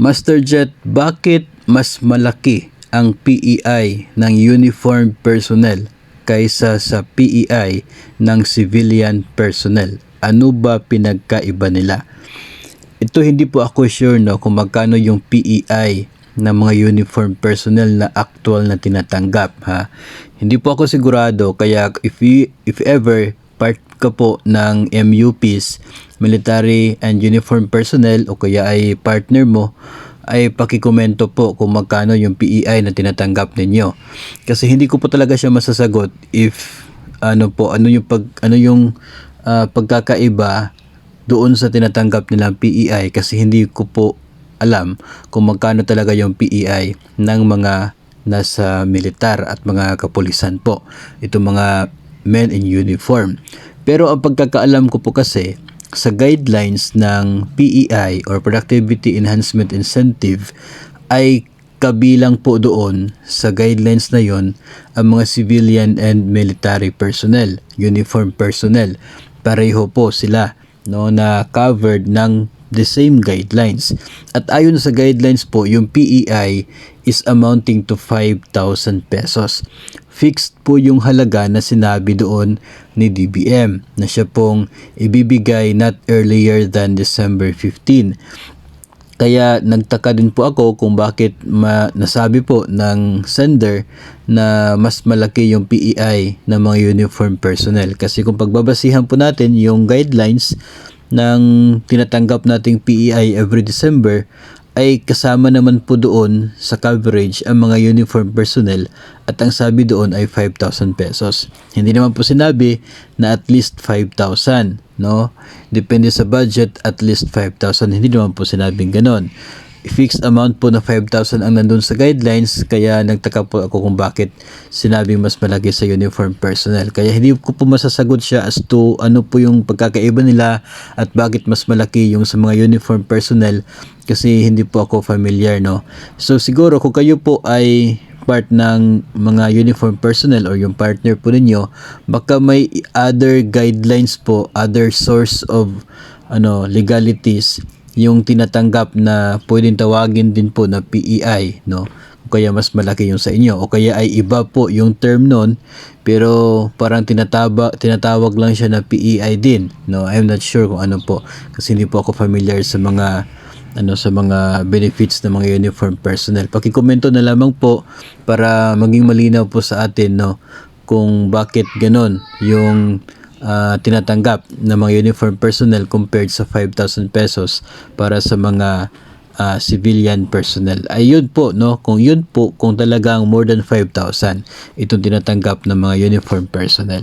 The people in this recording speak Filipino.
Master Jet, bakit mas malaki ang PEI ng uniformed personnel kaysa sa PEI ng civilian personnel? Ano ba pinagkaiba nila? Ito hindi po ako sure kung magkano yung PEI ng mga uniformed personnel na actual na tinatanggap, ha. Hindi po ako sigurado, kaya if ever part ka po ng MUPs, military and uniformed personnel, o kaya ay partner mo, ay pakikomento po kung magkano yung PEI na tinatanggap ninyo. Kasi hindi ko po talaga siya masasagot if ano yung pagkakaiba doon sa tinatanggap nilang PEI, kasi hindi ko po alam kung magkano talaga yung PEI ng mga nasa militar at mga kapulisan po, itong mga men in uniform. Pero ang pagkakaalam ko po kasi, sa guidelines ng PEI or Productivity Enhancement Incentive, ay kabilang po doon sa guidelines na yon ang mga civilian and military personnel, uniform personnel. Pareho po sila na covered ng the same guidelines. At ayon sa guidelines po, yung PEI is amounting to 5,000 pesos. Fixed po yung halaga na sinabi doon ni DBM na siya pong ibibigay not earlier than December 15. Kaya nagtaka din po ako kung bakit nasabi po ng sender na mas malaki yung PEI ng mga uniform personnel. Kasi kung pagbabasihan po natin yung guidelines ng tinatanggap nating PEI every December, ay kasama naman po doon sa coverage ang mga uniform personnel, at ang sabi doon ay 5,000 pesos. Hindi naman po sinabi na at least 5,000, depende sa budget, at least 5,000. Hindi naman po sinabing ganon. Fixed amount po na 5,000 ang nandun sa guidelines, kaya nagtaka po ako kung bakit sinabing mas malaki sa uniform personnel. Kaya hindi ko po masasagot siya as to ano po yung pagkakaiba nila at bakit mas malaki yung sa mga uniform personnel, kasi hindi po ako familiar, So siguro kung kayo po ay part ng mga uniform personnel or yung partner po ninyo, baka may other guidelines po, other source of legalities yung tinatanggap na pwedeng tawagin din po na PEI, kaya mas malaki yung sa inyo, o kaya ay iba po yung term nun, pero parang tinatawag lang siya na PEI din, I'm not sure kung ano po, kasi hindi po ako familiar sa mga benefits ng mga uniform personnel. Pakikomento na lamang po para maging malinaw po sa atin, kung bakit ganon yung tinatanggap ng mga uniform personnel compared sa 5,000 pesos para sa mga civilian personnel. Ayun po, kung talagang more than 5,000 itong tinatanggap ng mga uniform personnel.